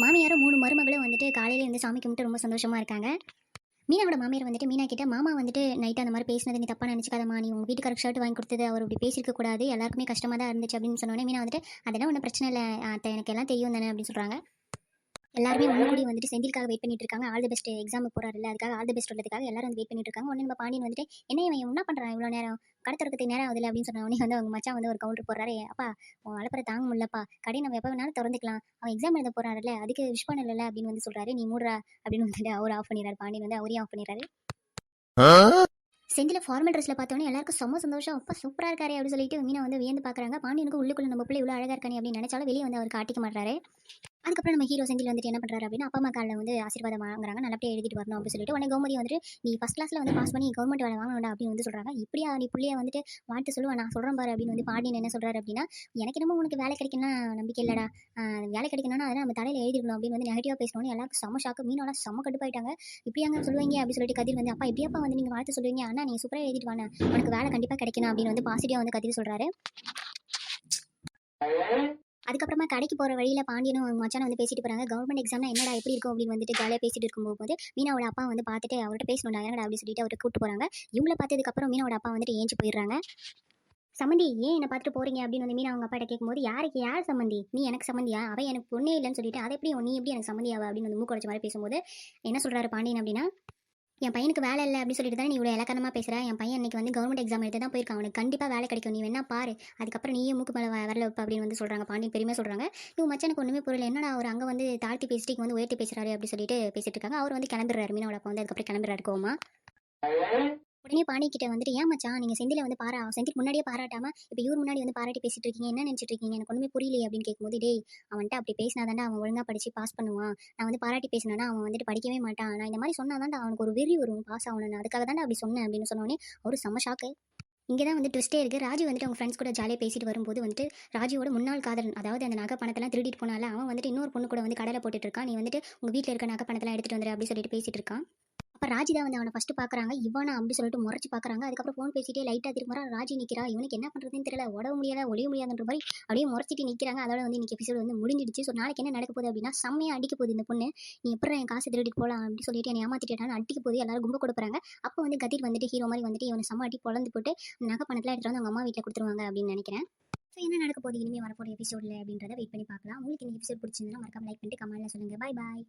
மாமியாரும் 3 மருமகளும் வந்துட்டு காலையில வந்து சாமி கும்பிட்டு ரொம்ப சந்தோஷமா இருக்காங்க. மீனாவோட மாமியார் வந்துட்டு மீனா கிட்ட, மாமா வந்துட்டு நைட் அந்த மாதிரி பேசினது நீ தப்பா நினைச்சுக்காதம்மா, நீ உங்க வீட்டுக்காரருக்கு ஷர்ட் வாங்கி கொடுத்தது அவர் இப்படி பேசியிருக்க கூடாது, எல்லாருக்குமே கஷ்டமா தான் இருந்துச்சு அப்படின்னு சொன்னோடனே மீனா வந்துட்டு அதெல்லாம் ஒன்றும் பிரச்சனை இல்லை அத்தை, எனக்கு எல்லாம் தெரியும் தானே அப்படின்னு சொல்றாங்க. எல்லாருமே ஒன்று கூடி வந்துட்டு செந்திலுக்காக வெயிட் பண்ணிட்டு இருக்காங்க. ஆல் தி பெஸ்ட், எக்ஸாம் போறாருல்ல அதுக்காக ஆல் தி பெஸ்ட் சொல்றதுக்காக எல்லாரும் வந்து வெயிட் பண்ணிட்டு இருக்காங்க. உடனே நம்ம பாண்டியன் வந்துட்டு என்ன இவன் என்ன பண்றான் இவ்வளோ நேரம், கடை திறக்கிறதுக்கு நேரம் ஆகுதுல அப்படின்னு சொன்ன உடனே வந்து அவங்க மச்சான் வந்து ஒரு கவுண்டர் போடுறாரு. அப்பா உன் அலப்பறை தாங்க முடியலப்பா, கடை நம்ம எப்போ வேணாலும் திறந்துக்கலாம், அவன் எக்ஸாம் எழுத போறாருல்ல அதுக்கு விஷ் பண்ணல அப்படின்னு வந்து சொல்றாரு. நீ மூடுறா அப்படின்னு வந்துட்டு அவர் ஆஃப் பண்ணிடுறாரு. பாண்டியன் வந்து அவரையும் ஆஃப் பண்ணிடுறாரு. செந்தில ஃபார்மல் ட்ரெஸ்ல பார்த்தோன்னே எல்லாருக்கும் செம்ம சந்தோஷம். அப்பா சூப்பரா இருக்காரே அப்படின்னு சொல்லிட்டு மீனா வந்து வியந்து பார்க்குறாங்க. பாண்டியனுக்கு உள்ளுக்குள்ள நம்ம பிள்ளை இவ்வளோ அழகா இருக்கானே அப்படின்னு நினைச்சாலும் வெளியே வந்து அவர் காட்டிக்க மாட்டாரு. அதுக்கப்புறம் நம்ம ஹீரோ செந்தில் வந்துட்டு என்ன பண்ணுறாரு அப்படின்னா, அப்பா அம்மா காலில் வந்து ஆசீர்வாதம் வாங்குறாங்க, நல்லபடியாக எழுதிட்டு வரணும் அப்படின்னு சொல்லிட்டு. உடனே கோமதி வந்துட்டு நீ ஃபஸ்ட் கிளாஸில் வந்து பாஸ் பண்ணி கவர்மெண்ட் வேலை வாங்கணும்டா அப்படின்னு வந்து சொல்கிறாங்க. இப்படியா நீ புள்ளைய வந்துட்டு வாழ்த்து சொல்லுவேன், நான் சொல்கிறேன் பாரு அப்படின்னு வந்து பாண்டியன் என்ன சொல்கிறாரு அப்படின்னா, எனக்கு என்னமோ உனக்கு வேலை கிடைக்குன்னா நம்பிக்கை இல்லடா, வேலை கிடைக்கணும்னா அதெல்லாம் நம்ம தலையில் எழுதிருக்கணும் அப்படின்னு வந்து நெகட்டிவாக பேசணும்னு எல்லாருக்கும் செம்ம ஷாக்கு. மீனோலாம் செம்ம கடுப்பாயிட்டாங்க. இப்படியாங்க சொல்லுவீங்க அப்படின்னு சொல்லிட்டு கதிர் வந்து, அப்பா இப்படியாப்பா வந்து நீங்கள் வாழ்த்து சொல்லுவீங்க, அண்ணா நீங்கள் சூப்பராக எழுதிட்டு வாங்க, உனக்கு வேலை கண்டிப்பாக கிடைக்கணும் அப்படின்னு வந்து பாசிட்டிவாக வந்து கதிர் சொல்கிறாரு. அதுக்கப்புறமா கடைக்கு போகிற வழியில் பாண்டியனும் அவங்க மச்சானும் வந்து பேசிட்டு போகிறாங்க. கவர்மெண்ட் எக்ஸாம்னா என்னடா எப்படி இருக்கும் அப்படின்னு வந்துட்டு ஜாலியாக பேசிட்டு இருக்கும்போது மீனாவோட அப்பா வந்து பார்த்துட்டு அவர்கிட்ட பேசணும்டா என்னடா அப்படின்னு சொல்லிட்டு அவர்கிட்ட கூப்பிட்டு போகிறாங்க. இவங்கள பார்த்ததுக்கப்புறம் மீனாவோட அப்பா வந்துட்டு ஏஞ்சி போயிடுறாங்க. சம்மந்தி ஏன் என்ன பார்த்துட்டு போறீங்க அப்படின்னு வந்து மீனா அவங்க அப்பாட்ட கேட்கும்போது, யாருக்கு யார் சம்மந்தி, நீ எனக்கு சம்மந்தியா, அவ எனக்கு பொண்ணே இல்லைன்னு சொல்லிட்டு அதை எப்படி நீ எப்படி எனக்கு சம்மந்தியாவா அப்படின்னு வந்து மூக்க உடைச்ச மாதிரி பேசும்போது என்ன சொல்றாரு பாண்டியன் அப்படின்னா, என் பையனுக்கு வேலை இல்லை அப்படின்னு சொல்லிட்டு தான் நீ இவ்வளோ இலக்கணமாக பேசுகிற, என் பையன் இன்னைக்கு வந்து கவர்மெண்ட் எக்ஸாம் எடுத்து தான் போயிருக்கான், அவனுக்கு கண்டிப்பாக வேலை கிடைக்கும், நீ வேணா பாரு, அதுக்கப்புறம் நீயும் மூக்கு மேலே வரல வைப்ப அப்படின்னு வந்து சொல்கிறாங்க. பாண்டியன் பெருமையாக சொல்கிறாங்க. இவங்க மச்சானுக்கு ஒன்றுமே புரியல, என்னடா அவர் அங்கே வந்து தாழ்த்தி பேசிட்டு இங்க வந்து உயர்த்தி பேசுறாரு அப்படின்னு சொல்லிட்டு பேசிட்டு இருக்காங்க. அவர் வந்து கிளம்பிடுறாரு. மீனோட அப்பா வந்து அதுக்கப்புறம் கிளம்பிடுறாரு கோமா. உடனே பாண்டி கிட்ட வந்துட்டு, ஏன் மச்சான் நீங்க செந்தில வந்து செந்தில் முன்னாடியே பாராட்டாம இப்போ இவர் முன்னாடி வந்து பாராட்டி பேசிட்டு இருக்கீங்க, என்ன நினைச்சிட்டு இருக்கீங்க, எனக்கு ஒன்றுமே புரியலையே அப்படின்னு கேட்கும்போது, டேய் அவன்கிட்ட அப்படி பேசினாதாண்டா அவன் ஒழுங்கா படிச்சு பாஸ் பண்ணுவான், நான் வந்து பாராட்டி பேசினா அவன் வந்துட்டு படிக்கவே மாட்டான், நான் இந்த மாதிரி சொன்னாதாண்டா அவனுக்கு ஒரு வெறி வரும் பாஸ் ஆகணும்னு, அதுக்காக தாண்டா அப்படி சொன்னேன் அப்படின்னு சொன்னோடனே ஒரு செம்ம ஷாக்கு. இங்கே தான் வந்து ட்விஸ்ட்டே இருக்குது. ராஜு வந்துட்டு அவங்க ஃப்ரெண்ட்ஸ் கூட ஜாலியாக பேசிட்டு வரும்போது வந்துட்டு ராஜுவோட முன்னாள் காதலன், அதாவது அந்த நகை பணத்தெல்லாம் திருடிட்டு போனால அவன் வந்துட்டு இன்னொரு பொண்ணு கூட வந்து கடலை போட்டுட்டு இருக்கான், நீ வந்துட்டு உங்கள் வீட்டில் இருக்க நகை பணத்தெல்லாம் எடுத்துகிட்டு வந்துரு அப்படின்னு சொல்லிட்டு பேசிட்டு இருக்கான். அப்போ ராஜி தான் வந்து அவனை ஃபஸ்ட்டு பார்க்குறாங்க, இவனா அப்படி சொல்லிட்டு முறைச்சி பார்க்குறாங்க. அதுக்கப்புறம் ஃபோன் பேசிட்டே லைட்டாக திரும்புறா, ராஜி நிற்கிறா, இவனுக்கு என்ன பண்ணுறதுன்னு தெரியல, உடவு முடியல ஒளிய முடியாதுன்ற மாதிரி அப்படியே முறைச்சிட்டு நிற்கிறாங்க. அதோட வந்து இன்னைக்கு எபிசோடு வந்து முடிஞ்சிடுச்சு. ஸோ நாளைக்கு என்ன நடக்க போகுது அப்படின்னா, செம்மையாக அடிக்க போகுது இந்த பொண்ணு, நீ எப்படி என் காசு திருடிட்டு போகலாம் அப்படின்னு சொல்லிட்டு என்னை ஏமாத்திட்டான்னு அடிக்க போது எல்லாரும் கும்ப கொடுக்குறாங்க. அப்போ வந்து கதிர் வந்துட்டு ஹீரோ மாதிரி வந்துட்டு இவனை செம்ம அடி பொழந்து போட்டு நகை பணத்தில் எடுத்துகிட்டு வந்து அவங்க அம்மா வீட்டில் கொடுத்துருவாங்க அப்படின்னு நினைக்கிறேன். ஸோ என்ன நடக்க போகுது இனிமேல் வரப்போகிற எபிசோடில் அப்படின்றத வெயிட் பண்ணி பார்க்கலாம். உங்களுக்கு இந்த எபிசோட் பிடிச்சிருந்தா மறக்காம லைக் பண்ணிட்டு கமெண்ட்ல சொல்லுங்கள். பாய் பாய்.